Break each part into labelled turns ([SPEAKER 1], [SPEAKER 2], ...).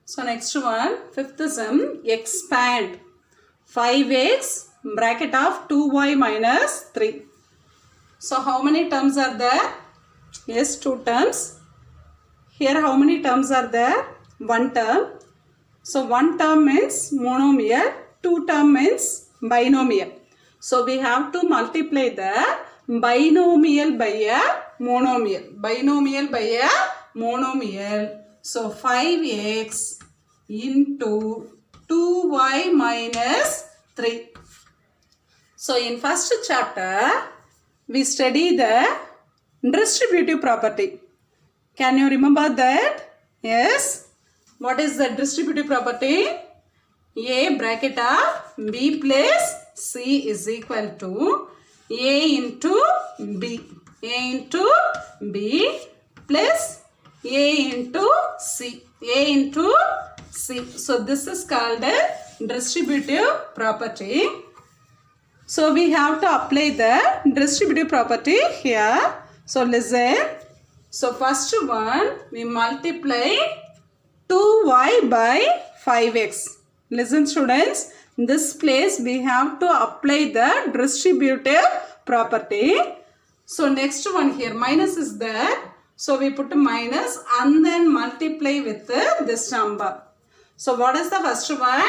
[SPEAKER 1] So next one, fifth sum, expand 5x bracket of 2y minus 3. So how many terms are there? Yes, 2 terms. Here how many terms are there? 1 term. So 1 term means monomial, 2 term means binomial. So we have to multiply the binomial by a monomial. Binomial by a monomial. So 5x into 2y minus 3. So in first chapter, we study the distributive property. Can you remember that? Yes. What is the distributive property? A bracket of b plus c is equal to a into b. A into b plus a into c. A into c. So this is called a distributive property. So we have to apply the distributive property here. So listen. So first one, we multiply 2y by 5x. Listen students, in this place we have to apply the distributive property. So next one here, minus is there. So we put a minus and then multiply with this number. So what is the first one?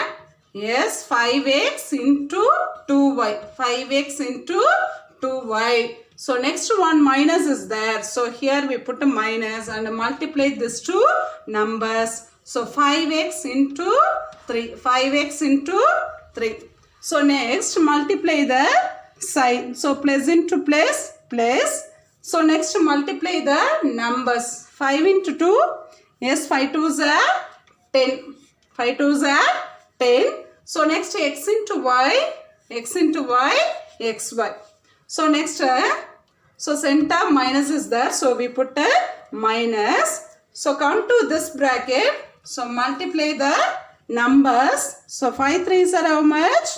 [SPEAKER 1] Yes, 5x into 2y. 5x into 2y. So next one minus is there. So here we put a minus and multiply these two numbers. So 5x into 3. 5x into 3. So next multiply the sign. So plus into plus, plus. So next multiply the numbers. 5 into 2. Yes, 5 2s are 10. 5 2s are 10. So next x into y. X into y. xy. So next, so center minus is there. So we put a minus. So come to this bracket. So multiply the numbers. So 5 3s are how much?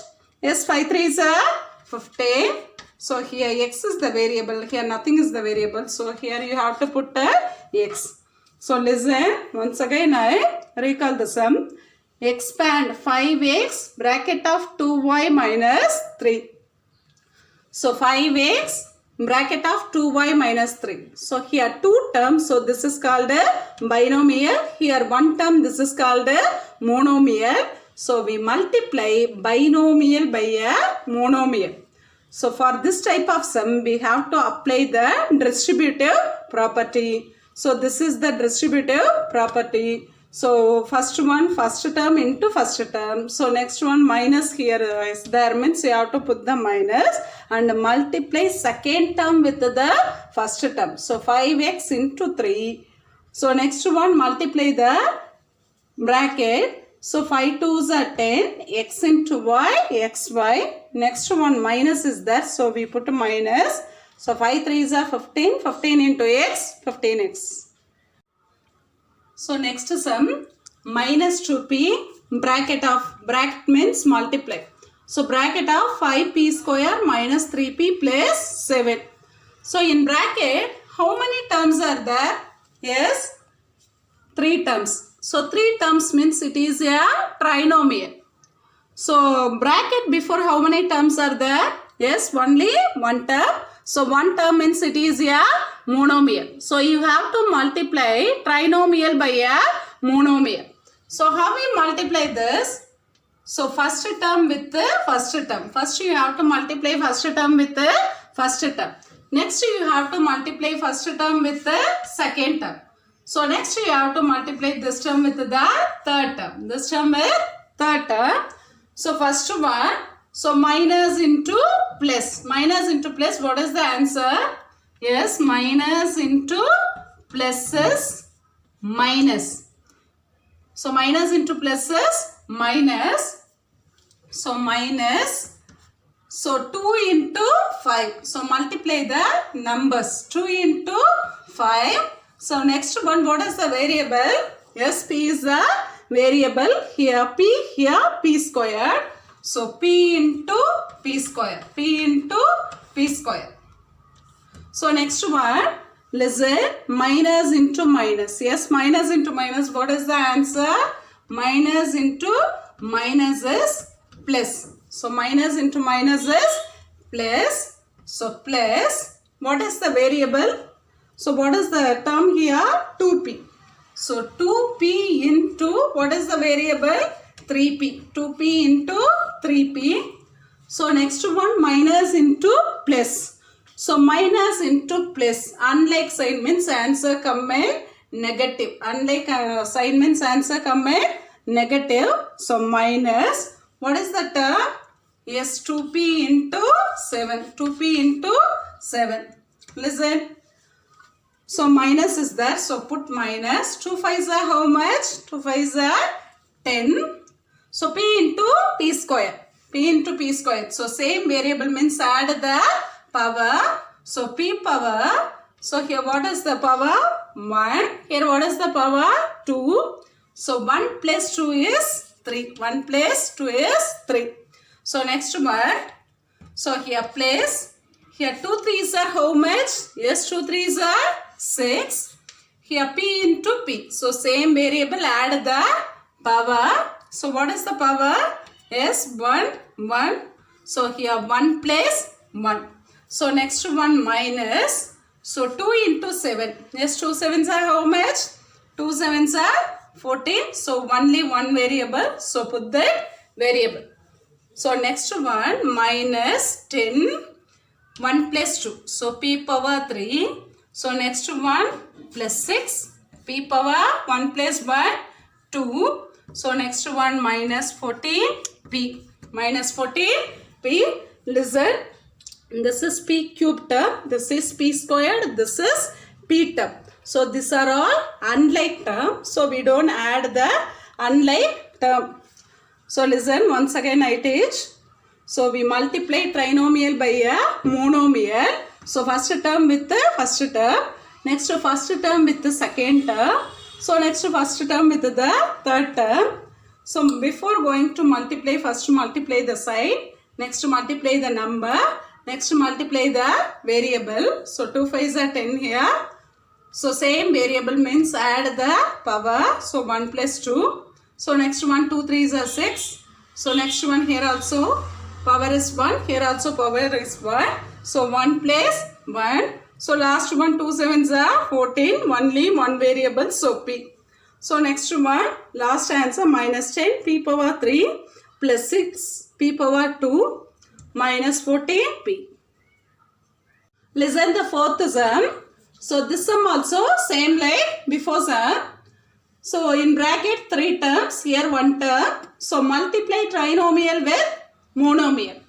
[SPEAKER 1] Yes, 5 3s are 15. So here x is the variable. Here nothing is the variable. So here you have to put a x. So listen. Once again I recall the sum. Expand 5x bracket of 2y minus 3. So 5x bracket of 2y minus 3. So here 2 terms. So this is called a binomial. Here 1 term. This is called a monomial. So we multiply binomial by a monomial. So for this type of sum, we have to apply the distributive property. So this is the distributive property. So first one, first term into first term. So next one minus here is there, means you have to put the minus and multiply second term with the first term. So 5x into 3. So next one multiply the bracket. So 5 2s are 10. X into y, xy. Next one minus is there. So we put minus. So 5 3s are 15. 15 into x, 15x. So next sum, minus 2p bracket means multiply. So bracket of 5p square minus 3p plus 7. So in bracket, how many terms are there? Yes, 3 terms. So 3 terms means it is a trinomial. So bracket before how many terms are there? Yes, only 1 term. So 1 term means it is a monomial. So you have to multiply trinomial by a monomial. So how we multiply this? So first term with the first term. First you have to multiply first term with the first term. Next you have to multiply first term with the second term. So next you have to multiply this term with the third term. This term with third term. So first one. So minus into plus. Minus into plus. What is the answer? Yes, minus into plus is minus. So minus into plus is minus. So minus. So 2 into 5. So multiply the numbers. 2 into 5. So next one, what is the variable? Yes, p is the variable. Here p squared. So p into p square. P into p square. So next one, listen, minus into minus. Yes, minus into minus. What is the answer? minus into minus is plus. So minus into minus is plus. So plus, what is the variable? So what is the term here? 2p. So 2p into, what is the variable? 3p. 2p into 3p. So next one, minus into plus. So minus into plus. Unlike sign means answer come in negative. Unlike sign means answer come in negative. So minus, what is the term? Yes, 2p into 7. 2p into 7. Listen. So minus is there. So put minus. 2 5s are how much? 2 5s are 10. So p into p square. P into p square. So same variable means add the power. So p power. So here what is the power? 1. Here what is the power? 2. So 1 plus 2 is 3. 1 plus 2 is 3. So next one. So here place. Here 2 3s are how much? Yes, 2 3s are 6. Here p into p. So same variable add the power. So what is the power? Yes, 1 1. So here 1 plus 1. So next one minus. So 2 into 7. Yes, 2 7s are how much? 2 7s are 14. So only one variable. So put that variable. So next one minus 10. 1 plus 2. So p power 3. So next one plus 6. P power 1 plus 1 2. So next one minus 14 p. Minus 14 p. Listen. This is p cube term. This is p squared. This is p term. So these are all unlike term. So we don't add the unlike term. So listen, once again I teach. So we multiply trinomial by a monomial. So first term with the first term. Next first term with the second term. So next first term with the third term. So before going to multiply, first multiply the sign. Next multiply the number. Next multiply the variable. So 2 5s are 10 here. So same variable means add the power. So 1 plus 2. So next one 2 3s are 6. So next one here also power is 1. Here also power is 1. So 1 plus 1. So last one 2 7s are 14. Only one variable. So p. So next one last answer minus 10 p power 3 plus 6 p power 2 minus 14 p. Listen the fourth sum. So this sum also same like before sum. So in bracket 3 terms, here 1 term. So multiply trinomial with monomial.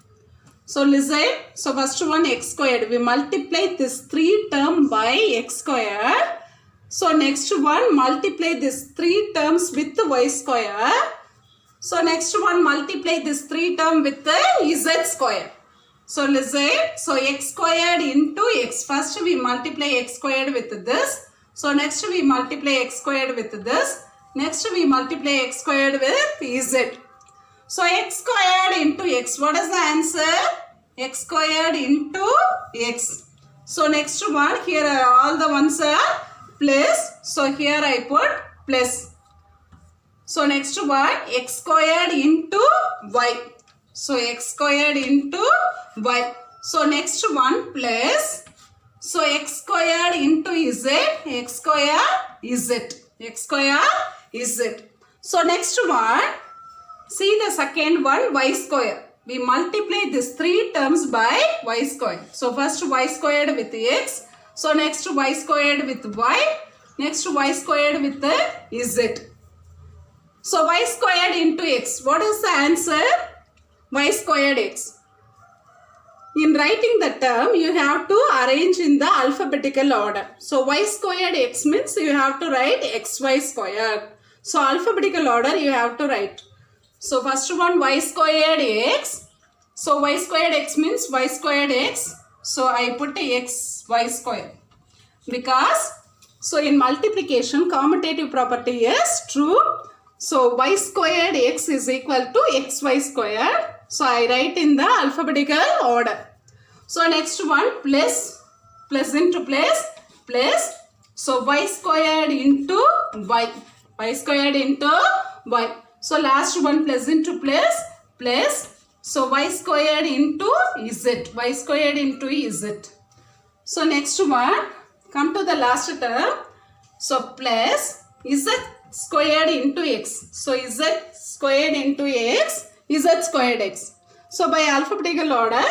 [SPEAKER 1] So listen. So first one x squared. We multiply this 3 term by x squared. So next one multiply this 3 terms with y square. So next one multiply this 3 term with the z square. So listen. So x squared into x. First we multiply x squared with this. So next we multiply x squared with this. Next we multiply x squared with z. So x squared into x. What is the answer? X squared into x. So next one here all the ones are plus. So here I put plus. So next one x squared into y. So x squared into y. So next one plus. So x squared into z. X square is z. X square is z. So next one. See the second one y square. We multiply these 3 terms by y squared. So first y squared with x. So next y squared with y. Next y squared with the z. So y squared into x. What is the answer? Y squared x. In writing the term, you have to arrange in the alphabetical order. So y squared x means you have to write xy squared. So alphabetical order you have to write. So first one y squared x. So y squared x means y squared x. So I put x y squared. Because so in multiplication commutative property is true. So y squared x is equal to xy squared. So I write in the alphabetical order. So next one plus into plus. So y squared into y. Y squared into y. So last one plus into plus. So y squared into z. Y squared into z. So next one, come to the last term. So plus z squared into x. So z squared into x, z squared x. So by alphabetical order,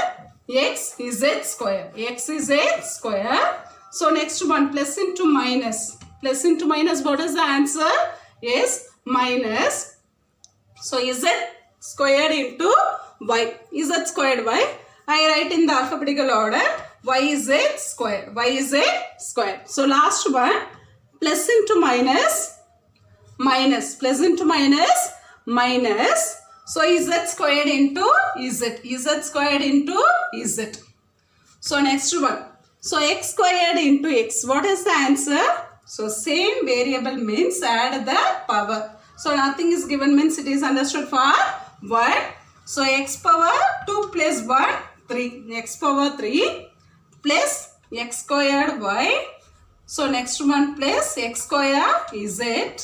[SPEAKER 1] x is z square. X is z square. So next one, plus into minus. Plus into minus, what is the answer? Yes, minus. So z squared into y. Z squared y. I write in the alphabetical order. Y is z square. Y is z square. So last one, plus into minus. Minus. Plus into minus. Minus. So z squared into z. Z squared into z. So next one. So x squared into x. What is the answer? So same variable means add the power. So nothing is given means it is understood for 1. So x power 2 plus 1, 3. X power 3 plus x squared y. So next one plus x square z.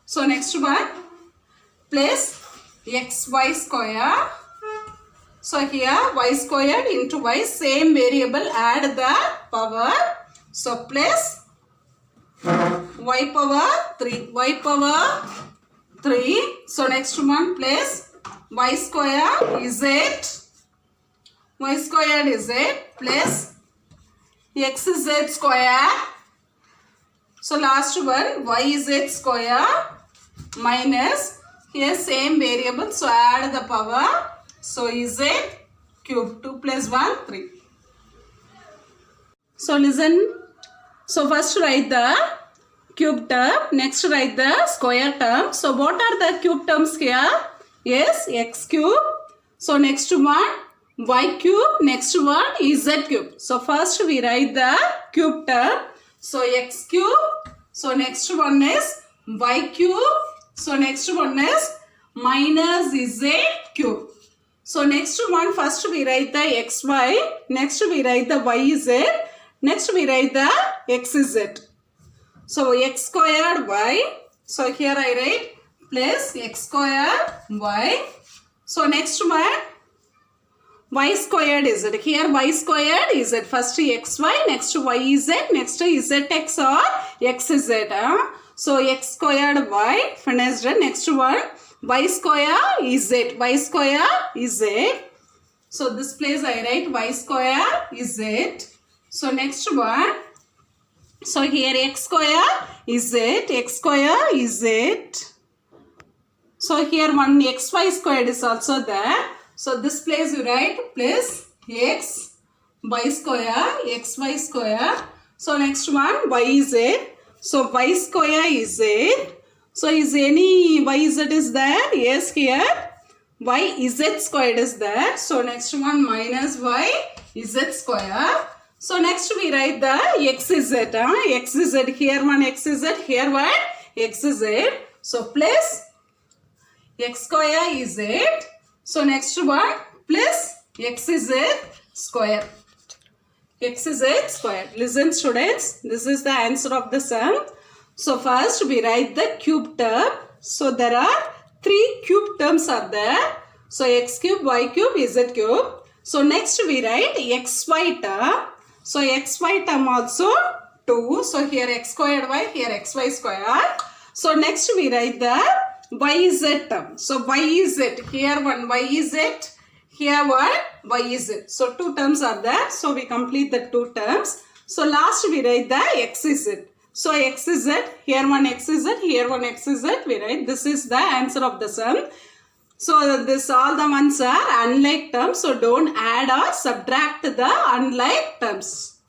[SPEAKER 1] So next one plus xy square. So here y squared into y, same variable, add the power. So plus y power 3. Y power 3. So next one plus y square z. Y squared z plus xz square. So last one yz square minus, here same variable, so add the power. So z cube, 2 plus 1, 3. So listen. So first write the cube term, next write the square term. So what are the cube terms here? Yes, x cube. So next one y cube, next one is z cube. So first we write the cube term. So x cube. So next one is y cube. So next one is minus z cube. So next one, first we write the xy, next we write the yz, next we write the xz. So x squared y. So here I write plus x squared y. So next one y squared z. Here y squared z. First xy, next yz, next zx or xz. So x squared y, finished. Next one y square is z. Y square is z. So this place I write y square is z. So next one. So here x square is z. X square is z. So here one xy squared is also there. So this place you write plus x y square xy square. So next one yz. So y square is z. So is any yz is there? Yes, here yz squared is there. So next one minus yz square. So next we write the xz. Xz, here one xz, here one xz. So plus x square is z. So next one plus xz square. Xz square. Listen students, this is the answer of the sum. So first we write the cube term. So there are 3 cube terms are there. So x cube, y cube, z cube. So next we write xy term. So xy term also 2. So here x squared y, here xy square. So next we write the yz term. So yz, here one yz, here one yz. So 2 terms are there. So we complete the 2 terms. So last we write the xz. So xz, here one xz, here one xz, we write. This is the answer of the sum. So this all the ones are unlike terms. So don't add or subtract the unlike terms.